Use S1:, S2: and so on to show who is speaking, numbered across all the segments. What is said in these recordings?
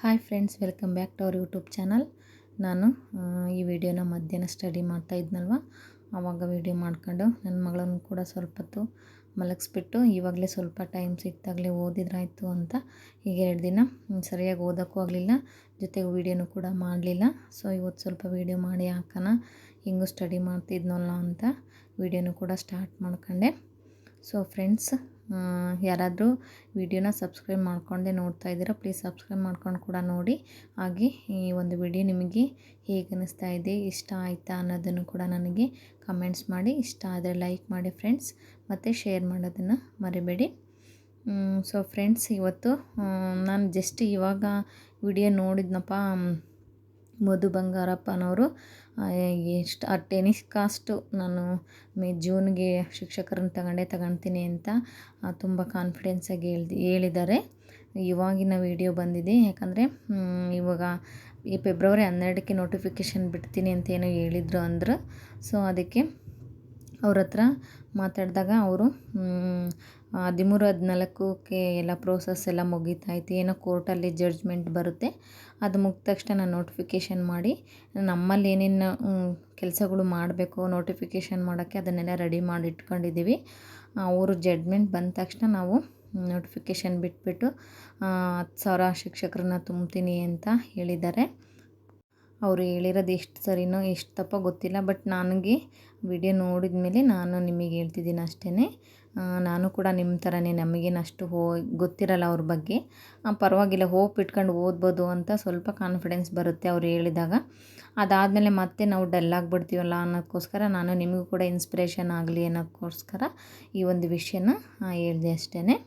S1: Hi friends, welcome back to our YouTube channel. ನಾನು ಈ ವಿಡಿಯೋನ ಮಧ್ಯಾಹ್ನ ಸ್ಟಡಿ ಮಾಡ್ತಾ ಇದ್ನಲ್ವ, ಆವಾಗ ವಿಡಿಯೋ ಮಾಡ್ಕೊಂಡು ನನ್ನ ಮಗಳನ್ನು ಕೂಡ ಸ್ವಲ್ಪ ಹೊತ್ತು ಮಲಗಿಸ್ಬಿಟ್ಟು ಇವಾಗಲೇ ಸ್ವಲ್ಪ ಟೈಮ್ ಸಿಕ್ತಾಗಲೇ ಓದಿದ್ರಾಯ್ತು ಅಂತ ಈಗ 2 ದಿನ ಸರಿಯಾಗಿ ಓದೋಕ್ಕೂ ಆಗಲಿಲ್ಲ, ಜೊತೆಗೆ ವೀಡಿಯೋನೂ ಕೂಡ ಮಾಡಲಿಲ್ಲ. ಸೊ ಇವತ್ತು ಸ್ವಲ್ಪ ವೀಡಿಯೋ ಮಾಡಿ ಹಾಕೋಣ, ಹಿಂಗೂ ಸ್ಟಡಿ ಮಾಡ್ತಿದ್ನಲ್ಲ ಅಂತ ವೀಡಿಯೋನೂ ಕೂಡ ಸ್ಟಾರ್ಟ್ ಮಾಡ್ಕೊಂಡೆ. ಸೊ ಫ್ರೆಂಡ್ಸ್, ಯಾರಾದರೂ ವಿಡಿಯೋನ ಸಬ್ಸ್ಕ್ರೈಬ್ ಮಾಡ್ಕೊಂಡೆ ನೋಡ್ತಾ ಇದ್ದೀರಾ, ಪ್ಲೀಸ್ ಸಬ್ಸ್ಕ್ರೈಬ್ ಮಾಡ್ಕೊಂಡು ಕೂಡ ನೋಡಿ. ಹಾಗೆ ಈ ಒಂದು ವಿಡಿಯೋ ನಿಮಗೆ ಹೇಗೆ ಅನ್ನಿಸ್ತಾ ಇದೆ, ಇಷ್ಟ ಆಯಿತಾ ಅನ್ನೋದನ್ನು ಕೂಡ ನನಗೆ ಕಮೆಂಟ್ಸ್ ಮಾಡಿ. ಇಷ್ಟ ಆದರೆ ಲೈಕ್ ಮಾಡಿ ಫ್ರೆಂಡ್ಸ್, ಮತ್ತು ಶೇರ್ ಮಾಡೋದನ್ನು ಮರಿಬೇಡಿ. ಸೊ ಫ್ರೆಂಡ್ಸ್, ಇವತ್ತು ನಾನು ಜಸ್ಟ್ ಇವಾಗ ವಿಡಿಯೋ ನೋಡಿದ್ನಪ್ಪ. ಮಧು ಬಂಗಾರಪ್ಪನವರು ಎಷ್ಟು ಆ ಟೆನಿಸ್ ಕಾಸ್ಟು ನಾನು ಜೂನ್ಗೆ ಶಿಕ್ಷಕರನ್ನು ತಗೊಳ್ತೀನಿ ಅಂತ ತುಂಬ ಕಾನ್ಫಿಡೆನ್ಸಾಗಿ ಹೇಳಿದ್ದಾರೆ. ಇವಾಗಿನ ವಿಡಿಯೋ ಬಂದಿದೆ, ಯಾಕಂದರೆ ಇವಾಗ ಈ ಫೆಬ್ರವರಿ 12ಕ್ಕೆ ನೋಟಿಫಿಕೇಷನ್ ಬಿಡ್ತೀನಿ ಅಂತ ಏನೋ ಹೇಳಿದ್ರು ಅಂದರು. ಸೊ ಅದಕ್ಕೆ ಅವ್ರ ಹತ್ರ ಮಾತಾಡಿದಾಗ ಅವರು 13-14ಕ್ಕೆ ಎಲ್ಲ ಪ್ರೋಸೆಸ್ ಎಲ್ಲ ಮುಗೀತಾಯಿತು, ಏನೋ ಕೋರ್ಟಲ್ಲಿ ಜಡ್ಜ್ಮೆಂಟ್ ಬರುತ್ತೆ, ಅದು ಮುಗಿದ ತಕ್ಷಣ ನಾನು ನೋಟಿಫಿಕೇಷನ್ ಮಾಡಿ ನಮ್ಮಲ್ಲಿ ಏನೇನು ಕೆಲಸಗಳು ಮಾಡಬೇಕು ನೋಟಿಫಿಕೇಷನ್ ಮಾಡೋಕ್ಕೆ ಅದನ್ನೆಲ್ಲ ರೆಡಿ ಮಾಡಿ ಇಟ್ಕೊಂಡಿದ್ದೀವಿ. ಅವರು ಜಡ್ಜ್ಮೆಂಟ್ ಬಂದ ತಕ್ಷಣ ನಾವು ನೋಟಿಫಿಕೇಷನ್ ಬಿಟ್ಬಿಟ್ಟು 10,000 ಶಿಕ್ಷಕರನ್ನ ತುಂಬ್ತೀನಿ ಅಂತ ಹೇಳಿದ್ದಾರೆ. ಅವರು ಹೇಳಿರೋದು ಎಷ್ಟು ಸರಿನೋ ಎಷ್ಟು ತಪ್ಪೋ ಗೊತ್ತಿಲ್ಲ, ಬಟ್ ನನಗೆ ವಿಡಿಯೋ ನೋಡಿದ ಮೇಲೆ ನಾನು ನಿಮಗೆ ಹೇಳ್ತಿದ್ದೀನಿ ಅಷ್ಟೇ. ನಾನು ಕೂಡ ನಿಮ್ಮ ಥರನೇ, ನಮಗೇನು ಅಷ್ಟು ಗೊತ್ತಿರಲ್ಲ ಅವ್ರ ಬಗ್ಗೆ. ಪರವಾಗಿಲ್ಲ, ಹೋಪ್ ಇಟ್ಕೊಂಡು ಓದ್ಬೋದು ಅಂತ ಸ್ವಲ್ಪ ಕಾನ್ಫಿಡೆನ್ಸ್ ಬರುತ್ತೆ ಅವ್ರು ಹೇಳಿದಾಗ. ಅದಾದಮೇಲೆ ಮತ್ತೆ ನಾವು ಡಲ್ ಆಗಿಬಿಡ್ತೀವಲ್ಲ ಅನ್ನೋದಕ್ಕೋಸ್ಕರ ನಾನು ನಿಮಗೂ ಕೂಡ ಇನ್ಸ್ಪಿರೇಷನ್ ಆಗಲಿ ಅನ್ನೋದಕ್ಕೋಸ್ಕರ ಈ ಒಂದು ವಿಷಯನ ಹೇಳಿದೆ ಅಷ್ಟೇ.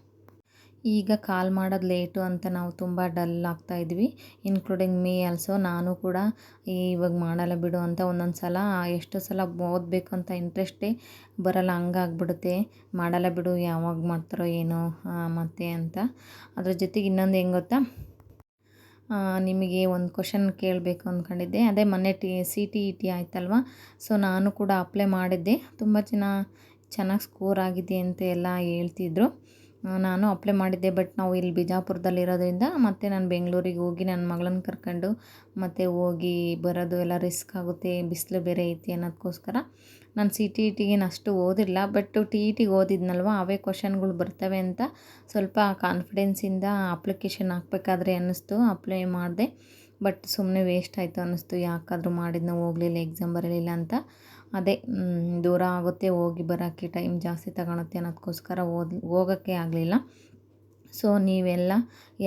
S1: ಈಗ ಕಾಲ್ ಮಾಡೋದು ಲೇಟು ಅಂತ ನಾವು ತುಂಬ ಡಲ್ ಆಗ್ತಾಯಿದ್ವಿ, ಇನ್ಕ್ಲೂಡಿಂಗ್ ಮೀ ಆಲ್ಸೋ. ನಾನು ಕೂಡ ಇವಾಗ ಮಾಡಲ್ಲ ಬಿಡು ಅಂತ ಒಂದೊಂದು ಸಲ, ಎಷ್ಟು ಸಲ ಓದಬೇಕು ಅಂತ ಇಂಟ್ರೆಸ್ಟೇ ಬರಲ್ಲ, ಹಂಗಾಗ್ಬಿಡುತ್ತೆ. ಮಾಡಲ್ಲ ಬಿಡು, ಯಾವಾಗ ಮಾಡ್ತಾರೋ ಏನೋ ಮತ್ತೆ ಅಂತ. ಅದ್ರ ಜೊತೆಗೆ ಇನ್ನೊಂದು ಹೆಂಗೆ ಗೊತ್ತಾ, ನಿಮಗೆ ಒಂದು ಕ್ವಶನ್ ಕೇಳಬೇಕು ಅಂದ್ಕೊಂಡಿದ್ದೆ. ಅದೇ ಮೊನ್ನೆ CTET ಆಯ್ತಲ್ವ, ಸೊ ನಾನು ಕೂಡ ಅಪ್ಲೈ ಮಾಡಿದ್ದೆ. ತುಂಬ ಚೆನ್ನಾಗಿ ಸ್ಕೋರ್ ಆಗಿದೆ ಅಂತ ಎಲ್ಲ ಹೇಳ್ತಿದ್ರು. ನಾನು ಅಪ್ಲೈ ಮಾಡಿದ್ದೆ, ಬಟ್ ನಾವು ಇಲ್ಲಿ ಬಿಜಾಪುರದಲ್ಲಿರೋದ್ರಿಂದ ಮತ್ತು ನಾನು ಬೆಂಗಳೂರಿಗೆ ಹೋಗಿ ನನ್ನ ಮಗಳನ್ನ ಕರ್ಕೊಂಡು ಮತ್ತೆ ಹೋಗಿ ಬರೋದು ಎಲ್ಲ ರಿಸ್ಕ್ ಆಗುತ್ತೆ, ಬಿಸಿಲು ಬೇರೆ ಐತಿ ಅನ್ನೋದಕ್ಕೋಸ್ಕರ ನಾನು CTETಗೆ ಅಷ್ಟು ಓದಿಲ್ಲ. ಬಟ್ TETಗೆ ಓದಿದ್ನಲ್ವ, ಅವೇ ಕ್ವಶನ್ಗಳು ಬರ್ತವೆ ಅಂತ ಸ್ವಲ್ಪ ಕಾನ್ಫಿಡೆನ್ಸಿಂದ ಅಪ್ಲಿಕೇಶನ್ ಹಾಕಬೇಕಾದ್ರೆ ಅನ್ನಿಸ್ತು, ಅಪ್ಲೈ ಮಾಡಿದೆ. ಬಟ್ ಸುಮ್ಮನೆ ವೇಸ್ಟ್ ಆಯಿತು ಅನ್ನಿಸ್ತು, ಯಾಕಾದರೂ ಮಾಡಿದ್ನ ಹೋಗಲಿಲ್ಲ, ಎಕ್ಸಾಮ್ ಬರಲಿಲ್ಲ ಅಂತ. ಅದೇ ದೂರ ಆಗುತ್ತೆ, ಹೋಗಿ ಬರೋಕ್ಕೆ ಟೈಮ್ ಜಾಸ್ತಿ ತಗೊಳುತ್ತೆ ಅನ್ನೋದಕ್ಕೋಸ್ಕರ ಹೋಗೋಕ್ಕೆ ಆಗಲಿಲ್ಲ. ಸೊ ನೀವೆಲ್ಲ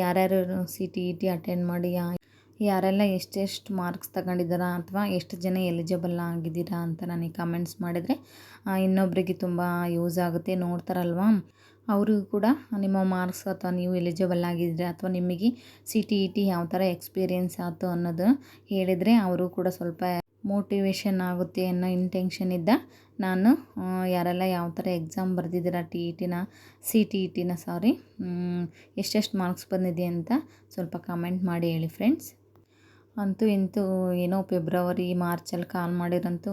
S1: ಯಾರ್ಯಾರು CTET ಅಟೆಂಡ್ ಮಾಡಿ, ಯಾರೆಲ್ಲ ಎಷ್ಟೆಷ್ಟು ಮಾರ್ಕ್ಸ್ ತಗೊಂಡಿದ್ದೀರಾ ಅಥವಾ ಎಷ್ಟು ಜನ ಎಲಿಜಿಬಲ್ ಆಗಿದ್ದೀರಾ ಅಂತ ನನಗೆ ಕಮೆಂಟ್ಸ್ ಮಾಡಿದರೆ ಇನ್ನೊಬ್ಬರಿಗೆ ತುಂಬ ಯೂಸ್ ಆಗುತ್ತೆ. ನೋಡ್ತಾರಲ್ವ, ಅವ್ರಿಗೂ ಕೂಡ ನಿಮ್ಮ ಮಾರ್ಕ್ಸ್ ಅಥವಾ ನೀವು ಎಲಿಜಿಬಲ್ ಆಗಿದ್ದೀರಾ ಅಥವಾ ನಿಮಗೆ CTET ಯಾವ ಥರ ಎಕ್ಸ್ಪೀರಿಯೆನ್ಸ್ ಆಯಿತು ಅನ್ನೋದು ಹೇಳಿದರೆ ಅವರು ಕೂಡ ಸ್ವಲ್ಪ ಮೋಟಿವೇಶನ್ ಆಗುತ್ತೆ ಅನ್ನೋ ಇಂಟೆನ್ಷನಿಂದ ನಾನು ಯಾರೆಲ್ಲ ಯಾವ ಥರ ಎಕ್ಸಾಮ್ ಬರೆದಿದ್ದೀರಾ CTETನ ಎಷ್ಟೆಷ್ಟು ಮಾರ್ಕ್ಸ್ ಬಂದಿದೆ ಅಂತ ಸ್ವಲ್ಪ ಕಮೆಂಟ್ ಮಾಡಿ ಹೇಳಿ ಫ್ರೆಂಡ್ಸ್. ಅಂತೂ ಇಂತೂ ಏನೋ ಫೆಬ್ರವರಿ ಮಾರ್ಚಲ್ಲಿ ಕಾಲ್ ಮಾಡಿರಂತೂ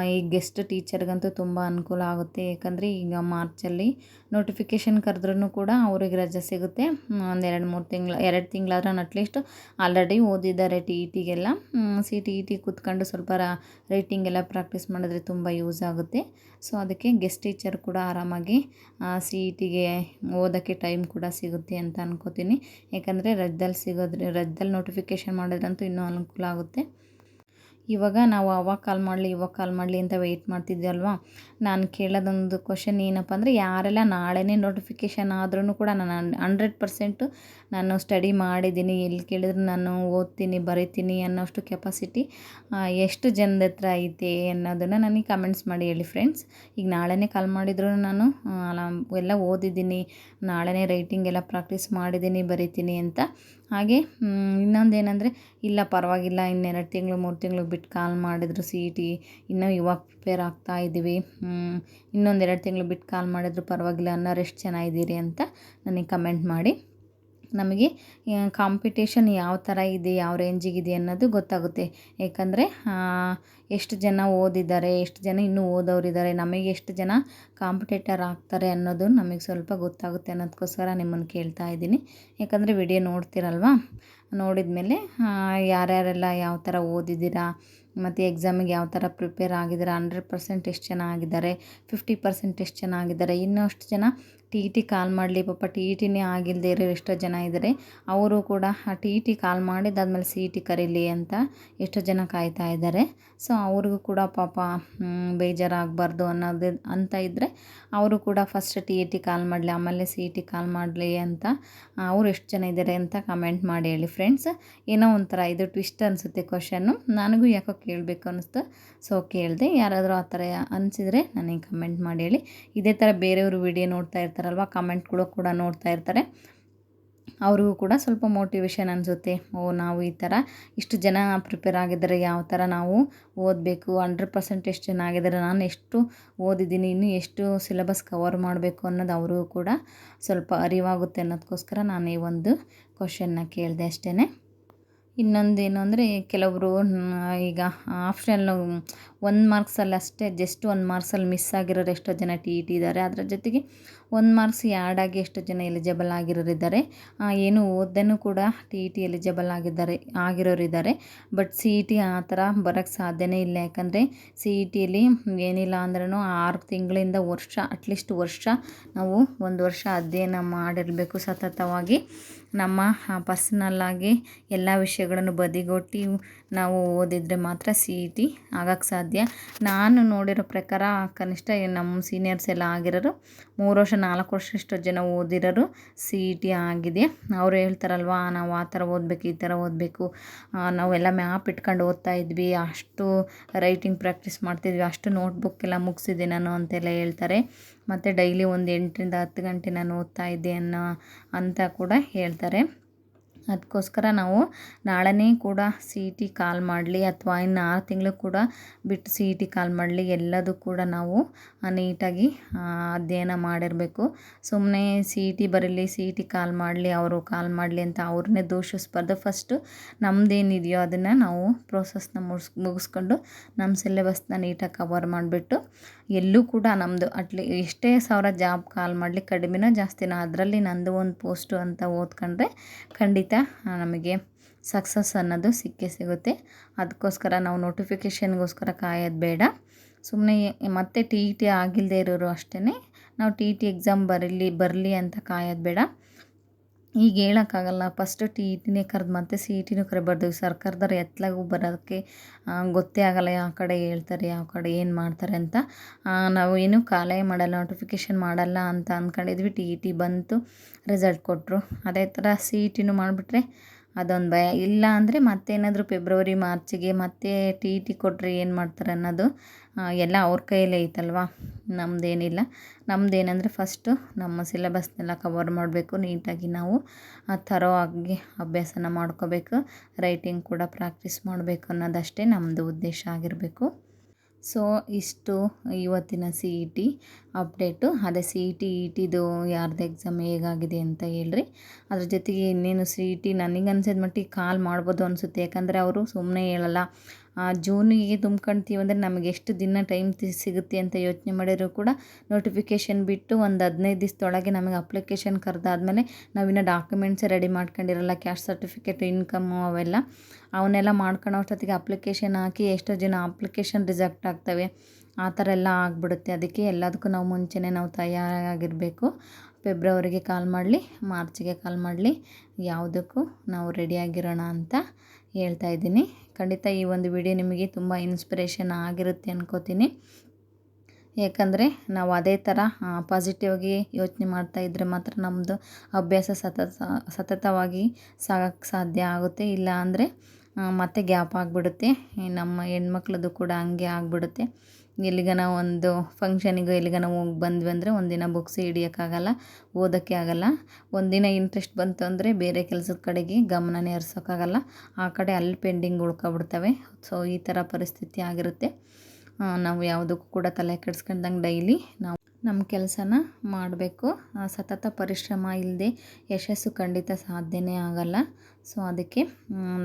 S1: ಈ ಗೆಸ್ಟ್ ಟೀಚರ್ಗಂತೂ ತುಂಬ ಅನುಕೂಲ ಆಗುತ್ತೆ. ಯಾಕಂದರೆ ಈಗ ಮಾರ್ಚಲ್ಲಿ ನೋಟಿಫಿಕೇಷನ್ ಕರೆದ್ರೂ ಕೂಡ ಅವ್ರಿಗೆ ರಜೆ ಸಿಗುತ್ತೆ. ಒಂದು 2 ತಿಂಗಳಾದ್ರೆ ಅಟ್ಲೀಸ್ಟ್ ಆಲ್ರೆಡಿ ಓದಿದ್ದಾರೆ TETಗೆಲ್ಲ. CTET ಕೂತ್ಕೊಂಡು ಸ್ವಲ್ಪ ರೈಟಿಂಗ್ ಎಲ್ಲ ಪ್ರಾಕ್ಟೀಸ್ ಮಾಡಿದ್ರೆ ತುಂಬ ಯೂಸ್ ಆಗುತ್ತೆ. ಸೊ ಅದಕ್ಕೆ ಗೆಸ್ಟ್ ಟೀಚರ್ ಕೂಡ ಆರಾಮಾಗಿ CETಗೆ ಓದೋಕ್ಕೆ ಟೈಮ್ ಕೂಡ ಸಿಗುತ್ತೆ ಅಂತ ಅನ್ಕೋತೀನಿ. ಯಾಕಂದರೆ ರಜದಲ್ಲಿ ನೋಟಿಫಿಕೇಷನ್ ಮಾಡಿದ್ರಂತೂ ಇನ್ನೂ ಅನುಕೂಲ ಆಗುತ್ತೆ. ಇವಾಗ ನಾವು ಅವಾಗ ಕಾಲ್ ಮಾಡಲಿ ಅಂತ ವೆಯ್ಟ್ ಮಾಡ್ತಿದ್ದೆ ಅಲ್ವಾ. ನಾನು ಕೇಳೋದೊಂದು ಕ್ವಶನ್ ಏನಪ್ಪ ಅಂದರೆ, ಯಾರೆಲ್ಲ ನಾಳೆನೇ ನೋಟಿಫಿಕೇಷನ್ ಆದ್ರೂ ಕೂಡ ನಾನು 100% ನಾನು ಸ್ಟಡಿ ಮಾಡಿದ್ದೀನಿ, ಎಲ್ಲಿ ಕೇಳಿದ್ರು ನಾನು ಓದ್ತೀನಿ ಬರಿತೀನಿ ಅನ್ನೋಷ್ಟು ಕೆಪಾಸಿಟಿ ಎಷ್ಟು ಜನದ ಹತ್ರ ಐತೆ ಅನ್ನೋದನ್ನು ನನಗೆ ಕಮೆಂಟ್ಸ್ ಮಾಡಿ ಹೇಳಿ ಫ್ರೆಂಡ್ಸ್. ಈಗ ನಾಳೆನೇ ಕಾಲ್ ಮಾಡಿದ್ರು ನಾನು ಎಲ್ಲ ಓದಿದ್ದೀನಿ, ನಾಳೆನೇ ರೈಟಿಂಗ್ ಎಲ್ಲ ಪ್ರಾಕ್ಟೀಸ್ ಮಾಡಿದ್ದೀನಿ, ಬರಿತೀನಿ ಅಂತ. ಹಾಗೆ ಇನ್ನೊಂದೇನೆಂದರೆ, ಇಲ್ಲ ಪರವಾಗಿಲ್ಲ, 2 ತಿಂಗಳು 3 ತಿಂಗಳು ಬಿಟ್ಟು ಕಾಲ್ ಮಾಡಿದ್ರು, CET ಇನ್ನೂ ಇವಾಗ ಪ್ರಿಪೇರ್ ಆಗ್ತಾಯಿದ್ದೀವಿ, ಇನ್ನೊಂದು 2 ತಿಂಗಳು ಬಿಟ್ಟು ಕಾಲ್ ಮಾಡಿದ್ರು ಪರವಾಗಿಲ್ಲ, ಅನ್ನೋರು ಎಷ್ಟು ಚೆನ್ನಾಗಿದ್ದೀರಿ ಅಂತ ನನಗೆ ಕಮೆಂಟ್ ಮಾಡಿ. ನಮಗೆ ಕಾಂಪಿಟೇಷನ್ ಯಾವ ಥರ ಇದೆ, ಯಾವ ರೇಂಜಿಗಿದೆ ಅನ್ನೋದು ಗೊತ್ತಾಗುತ್ತೆ. ಏಕೆಂದರೆ ಎಷ್ಟು ಜನ ಓದಿದ್ದಾರೆ, ಎಷ್ಟು ಜನ ಇನ್ನೂ ಓದೋರಿದ್ದಾರೆ, ನಮಗೆ ಎಷ್ಟು ಜನ ಕಾಂಪಿಟೇಟರ್ ಆಗ್ತಾರೆ ಅನ್ನೋದು ನಮಗೆ ಸ್ವಲ್ಪ ಗೊತ್ತಾಗುತ್ತೆ ಅನ್ನೋದಕ್ಕೋಸ್ಕರ ನಿಮ್ಮನ್ನು ಕೇಳ್ತಾ ಇದ್ದೀನಿ. ಯಾಕಂದರೆ ವಿಡಿಯೋ ನೋಡ್ತೀರಲ್ವ, ನೋಡಿದ ಮೇಲೆ ಯಾರ್ಯಾರೆಲ್ಲ ಯಾವ ಥರ ಓದಿದ್ದೀರಾ ಮತ್ತು ಎಕ್ಸಾಮಿಗೆ ಯಾವ ಥರ ಪ್ರಿಪೇರ್ ಆಗಿದ್ದೀರಾ, 100% ಎಷ್ಟು ಜನ ಆಗಿದ್ದಾರೆ, 50% ಎಷ್ಟು ಜನ ಆಗಿದ್ದಾರೆ, ಇನ್ನೂ ಅಷ್ಟು ಜನ ಟಿ ಇ ಟಿ ಕಾಲ್ ಮಾಡಲಿ, ಪಾಪ ಟಿ ಇ ಟಿನೇ ಆಗಿಲ್ಲದೆ ಇರೋರು ಎಷ್ಟೋ ಜನ ಇದ್ದಾರೆ, ಅವರು ಕೂಡ ಟಿ ಇ ಟಿ ಕಾಲ್ ಮಾಡಿದಾದ್ಮೇಲೆ ಸಿ ಇ ಟಿ ಕರೀಲಿ ಅಂತ ಎಷ್ಟೋ ಜನ ಕಾಯ್ತಾ ಇದ್ದಾರೆ. ಸೊ ಅವ್ರಿಗೂ ಕೂಡ ಪಾಪ ಬೇಜಾರಾಗಬಾರ್ದು ಅನ್ನೋದು ಅಂತ ಇದ್ದರೆ ಅವರು ಕೂಡ ಫಸ್ಟ್ ಟಿ ಇ ಟಿ ಕಾಲ್ ಮಾಡಲಿ, ಆಮೇಲೆ ಸಿ ಇ ಟಿ ಕಾಲ್ ಮಾಡಲಿ ಅಂತ ಅವ್ರು ಎಷ್ಟು ಜನ ಇದ್ದಾರೆ ಅಂತ ಕಮೆಂಟ್ ಮಾಡಿ ಹೇಳಿ ಫ್ರೆಂಡ್ಸ್. ಏನೋ ಒಂಥರ ಇದು ಟ್ವಿಸ್ಟ್ ಅನಿಸುತ್ತೆ ಕ್ವಶನ್ನು, ನನಗೂ ಯಾಕೋ ಕೇಳಬೇಕು ಅನ್ನಿಸ್ತು, ಸೊ ಕೇಳಿದೆ. ಯಾರಾದರೂ ಆ ಥರ ಅನಿಸಿದರೆ ನನಗೆ ಕಮೆಂಟ್ ಮಾಡಿ ಹೇಳಿ. ಇದೇ ಥರ ಬೇರೆಯವರು ವಿಡಿಯೋ ನೋಡ್ತಾ ಇರ್ತಾರಲ್ವ, ಕಮೆಂಟ್ಗಳು ಕೂಡ ನೋಡ್ತಾ ಇರ್ತಾರೆ, ಅವ್ರಿಗೂ ಕೂಡ ಸ್ವಲ್ಪ ಮೋಟಿವೇಶನ್ ಅನಿಸುತ್ತೆ. ನಾವು ಈ ಥರ ಇಷ್ಟು ಜನ ಪ್ರಿಪೇರ್ ಆಗಿದ್ದಾರೆ, ಯಾವ ಥರ ನಾವು ಓದಬೇಕು, 100% ಎಷ್ಟು ಜನ ಆಗಿದ್ದಾರೆ, ನಾನು ಎಷ್ಟು ಓದಿದ್ದೀನಿ, ಇನ್ನೂ ಎಷ್ಟು ಸಿಲೆಬಸ್ ಕವರ್ ಮಾಡಬೇಕು ಅನ್ನೋದು ಅವ್ರಿಗೂ ಕೂಡ ಸ್ವಲ್ಪ ಅರಿವಾಗುತ್ತೆ ಅನ್ನೋದಕ್ಕೋಸ್ಕರ ನಾನು ಈ ಒಂದು ಕ್ವಶನ್ನ ಕೇಳಿದೆ ಅಷ್ಟೇ. ಇನ್ನೊಂದೇನು ಅಂದರೆ ಕೆಲವರು ಈಗ ಆಪ್ಷನಲ್ 1 ಮಾರ್ಕ್ಸಲ್ಲಿ ಅಷ್ಟೇ, ಜಸ್ಟ್ 1 ಮಾರ್ಕ್ಸಲ್ಲಿ ಮಿಸ್ ಆಗಿರೋರು ಎಷ್ಟೋ ಜನ ಟಿ ಇ ಟಿ ಇದ್ದಾರೆ. ಅದರ ಜೊತೆಗೆ 1 ಮಾರ್ಕ್ಸ್ ಆ್ಯಡ್ ಆಗಿ ಎಷ್ಟೋ ಜನ ಎಲಿಜಿಬಲ್ ಆಗಿರೋರಿದ್ದಾರೆ, ಏನು ಓದ್ದೂ ಕೂಡ ಟಿ ಇ ಟಿ ಎಲಿಜಿಬಲ್ ಆಗಿರೋರಿದ್ದಾರೆ. ಬಟ್ ಸಿ ಇ ಟಿ ಆ ಥರ ಬರೋಕ್ಕೆ ಸಾಧ್ಯನೇ ಇಲ್ಲ. ಯಾಕಂದರೆ ಸಿ ಇ ಟಿಯಲ್ಲಿ ಏನಿಲ್ಲ ಅಂದ್ರೂ 6 ತಿಂಗಳಿಂದ ವರ್ಷ, ಅಟ್ಲೀಸ್ಟ್ ವರ್ಷ ನಾವು 1 ವರ್ಷ ಅಧ್ಯಯನ ಮಾಡಿರಬೇಕು ಸತತವಾಗಿ. ನಮ್ಮ ಪರ್ಸ್ನಲ್ಲಾಗಿ ಎಲ್ಲ ವಿಷಯಗಳನ್ನು ಬದಿಗೊಟ್ಟು ನಾವು ಓದಿದರೆ ಮಾತ್ರ ಸಿ ಇ ಟಿ ಆಗೋಕ್ಕೆ ಸಾಧ್ಯ. ನಾನು ನೋಡಿರೋ ಪ್ರಕಾರ ಕನಿಷ್ಠ ನಮ್ಮ ಸೀನಿಯರ್ಸ್ ಎಲ್ಲ ಆಗಿರೋರು 3 ವರ್ಷ 4 ವರ್ಷ ಎಷ್ಟೋ ಜನ ಓದಿರೋರು ಸಿ ಇ ಟಿ ಆಗಿದೆ. ಅವರು ಹೇಳ್ತಾರಲ್ವ, ನಾವು ಆ ಥರ ಓದಬೇಕು, ಈ ಥರ ಓದಬೇಕು, ನಾವೆಲ್ಲ ಮ್ಯಾಪ್ ಇಟ್ಕೊಂಡು ಓದ್ತಾ ಇದ್ವಿ, ಅಷ್ಟು ರೈಟಿಂಗ್ ಪ್ರಾಕ್ಟೀಸ್ ಮಾಡ್ತಿದ್ವಿ, ಅಷ್ಟು ನೋಟ್ಬುಕ್ ಎಲ್ಲ ಮುಗಿಸಿದೆ ನಾನು ಅಂತೆಲ್ಲ ಹೇಳ್ತಾರೆ. ಮತ್ತು ಡೈಲಿ ಒಂದು 8ರಿಂದ 10 ಗಂಟೆ ನಾನು ಓದ್ತಾ ಇದ್ದೆ ಅಂತ ಕೂಡ ಹೇಳ್ತಾರೆ. ಅದಕ್ಕೋಸ್ಕರ ನಾವು ನಾಳೆನೇ ಕೂಡ ಸಿ ಇ ಟಿ ಕಾಲ್ ಮಾಡಲಿ, ಅಥವಾ ಇನ್ನು 6 ತಿಂಗಳು ಕೂಡ ಬಿಟ್ಟು ಸಿ ಇ ಟಿ ಕಾಲ್ ಮಾಡಲಿ, ಎಲ್ಲದೂ ಕೂಡ ನಾವು ನೀಟಾಗಿ ಅಧ್ಯಯನ ಮಾಡಿರಬೇಕು. ಸುಮ್ಮನೆ ಸಿ ಇ ಟಿ ಬರೀಲಿ, ಸಿ ಇ ಟಿ ಕಾಲ್ ಮಾಡಲಿ, ಅವರು ಕಾಲ್ ಮಾಡಲಿ ಅಂತ ಅವ್ರನ್ನೇ ದೂಷಿಸ್ಬಾರ್ದು. ಫಸ್ಟು ನಮ್ಮದೇನಿದೆಯೋ ಅದನ್ನು ನಾವು ಪ್ರೋಸೆಸ್ನ ಮುಗಿಸ್ಕೊಂಡು ನಮ್ಮ ಸಿಲೆಬಸ್ನ ನೀಟಾಗಿ ಕವರ್ ಮಾಡಿಬಿಟ್ಟು, ಎಲ್ಲೂ ಕೂಡ ನಮ್ಮದು ಎಷ್ಟೇ 1000 ಜಾಬ್ ಕಾಲ್ ಮಾಡಲಿ, ಕಡಿಮೆನೋ ಜಾಸ್ತಿನೋ ಅದರಲ್ಲಿ ನಂದು ಒಂದು ಪೋಸ್ಟು ಅಂತ ಓದ್ಕೊಂಡ್ರೆ ಖಂಡಿತ ನಮಗೆ ಸಕ್ಸಸ್ ಅನ್ನೋದು ಸಿಕ್ಕೇ ಸಿಗುತ್ತೆ. ಅದಕ್ಕೋಸ್ಕರ ನಾವು ನೋಟಿಫಿಕೇಷನ್ಗೋಸ್ಕರ ಕಾಯೋದು ಬೇಡ. ಸುಮ್ಮನೆ ಮತ್ತೆ ಟಿ ಇ ಟಿ ಆಗಿಲ್ಲದೆ ಇರೋರು ಅಷ್ಟೇ, ನಾವು ಟಿ ಇ ಟಿ ಎಕ್ಸಾಮ್ ಬರಲಿ ಅಂತ ಕಾಯೋದು ಬೇಡ. ಈಗ ಹೇಳೋಕ್ಕಾಗಲ್ಲ, ಫಸ್ಟು ಟಿ ಇ ಟಿನೇ ಕರೆದು ಮತ್ತೆ ಸಿ ಇ ಟಿನೂ ಕರಿಬಾರ್ದು. ಸರ್ಕಾರದವ್ರು ಎತ್ತಲಾಗೂ ಬರೋದಕ್ಕೆ ಗೊತ್ತೇ ಆಗೋಲ್ಲ, ಯಾವ ಕಡೆ ಹೇಳ್ತಾರೆ, ಯಾವ ಕಡೆ ಏನು ಮಾಡ್ತಾರೆ ಅಂತ. ನಾವು ಏನೂ ಕಾಲೇ ಮಾಡಲ್ಲ, ನೋಟಿಫಿಕೇಷನ್ ಮಾಡಲ್ಲ ಅಂತ ಅಂದ್ಕೊಂಡಿದ್ವಿ. ಟಿ ಇ ಟಿ ಬಂತು, ರಿಸಲ್ಟ್ ಕೊಟ್ಟರು. ಅದೇ ಥರ ಸಿ ಇ ಟಿನೂ ಮಾಡಿಬಿಟ್ರೆ ಅದೊಂದು ಭಯ. ಇಲ್ಲ ಅಂದರೆ ಮತ್ತೇನಾದರೂ ಫೆಬ್ರವರಿ ಮಾರ್ಚಿಗೆ ಮತ್ತೆ ಟಿ ಇ ಟಿ ಕೊಟ್ಟರೆ ಏನು ಮಾಡ್ತಾರೆ ಅನ್ನೋದು ಎಲ್ಲ ಅವ್ರ ಕೈಯಲ್ಲೇ ಐತಲ್ವ, ನಮ್ಮದೇನಿಲ್ಲ. ನಮ್ಮದೇನೆಂದರೆ ಫಸ್ಟು ನಮ್ಮ ಸಿಲೆಬಸ್ನೆಲ್ಲ ಕವರ್ ಮಾಡಬೇಕು, ನೀಟಾಗಿ ನಾವು ಥರೋ ಆಗಿ ಅಭ್ಯಾಸನ ಮಾಡ್ಕೋಬೇಕು, ರೈಟಿಂಗ್ ಕೂಡ ಪ್ರಾಕ್ಟೀಸ್ ಮಾಡಬೇಕು ಅನ್ನೋದಷ್ಟೇ ನಮ್ಮದು ಉದ್ದೇಶ ಆಗಿರಬೇಕು. ಸೊ ಇಷ್ಟು ಇವತ್ತಿನ ಸಿ ಇ ಟಿ ಅಪ್ಡೇಟು. ಅದೇ ಸಿ ಇ ಟಿ ಇ ಟಿದು ಯಾರ್ದು ಎಕ್ಸಾಮ್ ಹೇಗಾಗಿದೆ ಅಂತ ಹೇಳ್ರಿ. ಅದ್ರ ಜೊತೆಗೆ ಇನ್ನೇನು ಸಿ ಇ ಟಿ ನನಗೆ ಅನ್ಸಿದ ಮಟ್ಟಿಗೆ ಕಾಲ್ ಮಾಡ್ಬೋದು ಅನಿಸುತ್ತೆ. ಯಾಕಂದರೆ ಅವರು ಸುಮ್ಮನೆ ಹೇಳಲ್ಲ. ಜೂನಿಗೆ ತುಂಬ್ಕೊಳ್ತೀವಿ ಅಂದರೆ ನಮಗೆ ಎಷ್ಟು ದಿನ ಟೈಮ್ ಸಿಗುತ್ತೆ ಅಂತ ಯೋಚನೆ ಮಾಡಿದ್ರು ಕೂಡ ನೋಟಿಫಿಕೇಷನ್ ಬಿಟ್ಟು ಒಂದು 15 ದಿವಸದೊಳಗೆ ನಮಗೆ ಅಪ್ಲಿಕೇಶನ್ ಕರೆದಾದ್ಮೇಲೆ ನಾವಿನ್ನೂ ಡಾಕ್ಯುಮೆಂಟ್ಸೇ ರೆಡಿ ಮಾಡ್ಕೊಂಡಿರಲ್ಲ, ಕ್ಯಾಸ್ಟ್ ಸರ್ಟಿಫಿಕೇಟ್, ಇನ್ಕಮ್ಮು ಅವೆಲ್ಲ ಅವನ್ನೆಲ್ಲ ಮಾಡ್ಕೊಳ್ಳೋ ಅಷ್ಟೊತ್ತಿಗೆ ಅಪ್ಲಿಕೇಶನ್ ಹಾಕಿ ಎಷ್ಟೋ ಜನ ಅಪ್ಲಿಕೇಶನ್ ರಿಜೆಕ್ಟ್ ಆಗ್ತವೆ. ಆ ಥರ ಎಲ್ಲ ಆಗಿಬಿಡುತ್ತೆ. ಅದಕ್ಕೆ ಎಲ್ಲದಕ್ಕೂ ನಾವು ಮುಂಚೆನೇ ನಾವು ತಯಾರಾಗಿರಬೇಕು. ಫೆಬ್ರವರಿಗೆ ಕಾಲ್ ಮಾಡಲಿ, ಮಾರ್ಚಿಗೆ ಕಾಲ್ ಮಾಡಲಿ, ಯಾವುದಕ್ಕೂ ನಾವು ರೆಡಿಯಾಗಿರೋಣ ಅಂತ ಹೇಳ್ತಾ ಇದ್ದೀನಿ. ಖಂಡಿತ ಈ ಒಂದು ವಿಡಿಯೋ ನಿಮಗೆ ತುಂಬ ಇನ್ಸ್ಪಿರೇಷನ್ ಆಗಿರುತ್ತೆ ಅನ್ಕೋತೀನಿ. ಯಾಕಂದರೆ ನಾವು ಅದೇ ಥರ ಪಾಸಿಟಿವಾಗಿ ಯೋಚನೆ ಮಾಡ್ತಾಯಿದ್ರೆ ಮಾತ್ರ ನಮ್ಮದು ಅಭ್ಯಾಸ ಸತತವಾಗಿ ಸಾಗೋಕ್ಕೆ ಸಾಧ್ಯ ಆಗುತ್ತೆ. ಇಲ್ಲ ಅಂದರೆ ಮತ್ತೆ ಗ್ಯಾಪ್ ಆಗಿಬಿಡುತ್ತೆ. ನಮ್ಮ ಹೆಣ್ಮಕ್ಳದ್ದು ಕೂಡ ಹಂಗೆ ಆಗಿಬಿಡುತ್ತೆ. ಎಲ್ಲಿಗಾನ ಒಂದು ಫಂಕ್ಷನಿಗೂ ಎಲ್ಲಿಗಾನ ಹೋಗಿ ಬಂದ್ವಿ ಅಂದರೆ ಒಂದಿನ ಬುಕ್ಸ್ ಹಿಡಿಯೋಕ್ಕಾಗಲ್ಲ, ಓದೋಕ್ಕೆ ಆಗಲ್ಲ. ಒಂದಿನ ಇಂಟ್ರೆಸ್ಟ್ ಬಂತು ಅಂದರೆ ಬೇರೆ ಕೆಲಸದ ಕಡೆಗೆ ಗಮನನೇ ಹರಿಸೋಕ್ಕಾಗಲ್ಲ, ಆ ಕಡೆ ಅಲ್ಲಿ ಪೆಂಡಿಂಗ್ ಉಳ್ಕೊಬಿಡ್ತವೆ. ಸೊ ಈ ಥರ ಪರಿಸ್ಥಿತಿ ಆಗಿರುತ್ತೆ. ನಾವು ಯಾವುದಕ್ಕೂ ಕೂಡ ತಲೆ ಕೆಡಿಸ್ಕೊಂಡಂಗೆ ಡೈಲಿ ನಾವು ನಮ್ಮ ಕೆಲಸನ ಮಾಡಬೇಕು. ಸತತ ಪರಿಶ್ರಮ ಇಲ್ಲದೆ ಯಶಸ್ಸು ಖಂಡಿತ ಸಾಧ್ಯನೇ ಆಗಲ್ಲ. ಸೊ ಅದಕ್ಕೆ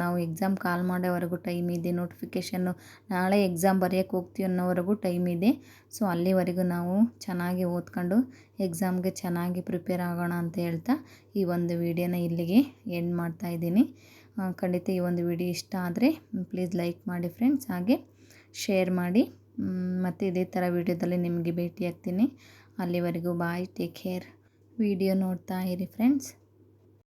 S1: ನಾವು ಎಕ್ಸಾಮ್ ಕಾಲ್ ಮಾಡೋವರೆಗೂ ಟೈಮ್ ಇದೆ, ನೋಟಿಫಿಕೇಷನ್ನು ನಾಳೆ ಎಕ್ಸಾಮ್ ಬರೆಯೋಕ್ಕೆ ಹೋಗ್ತೀವಿ ಅನ್ನೋವರೆಗೂ ಟೈಮ್ ಇದೆ. ಸೊ ಅಲ್ಲಿವರೆಗೂ ನಾವು ಚೆನ್ನಾಗಿ ಓದ್ಕೊಂಡು ಎಕ್ಸಾಮ್ಗೆ ಚೆನ್ನಾಗಿ ಪ್ರಿಪೇರ್ ಆಗೋಣ ಅಂತ ಹೇಳ್ತಾ ಈ ಒಂದು ವಿಡಿಯೋನ ಇಲ್ಲಿಗೆ ಎಂಡ್ ಮಾಡ್ತಾಯಿದ್ದೀನಿ. ಖಂಡಿತ ಈ ಒಂದು ವಿಡಿಯೋ ಇಷ್ಟ ಆದರೆ ಪ್ಲೀಸ್ ಲೈಕ್ ಮಾಡಿ ಫ್ರೆಂಡ್ಸ್, ಹಾಗೆ ಶೇರ್ ಮಾಡಿ. ಮತ್ತು ಇದೇ ಥರ ವಿಡಿಯೋದಲ್ಲಿ ನಿಮಗೆ ಭೇಟಿ ಆಗ್ತೀನಿ. ಅಲ್ಲಿವರೆಗೂ ಬಾಯ್, ಟೇಕ್ ಕೇರ್. ವಿಡಿಯೋ ನೋಡ್ತಾ ಇರಿ ಫ್ರೆಂಡ್ಸ್.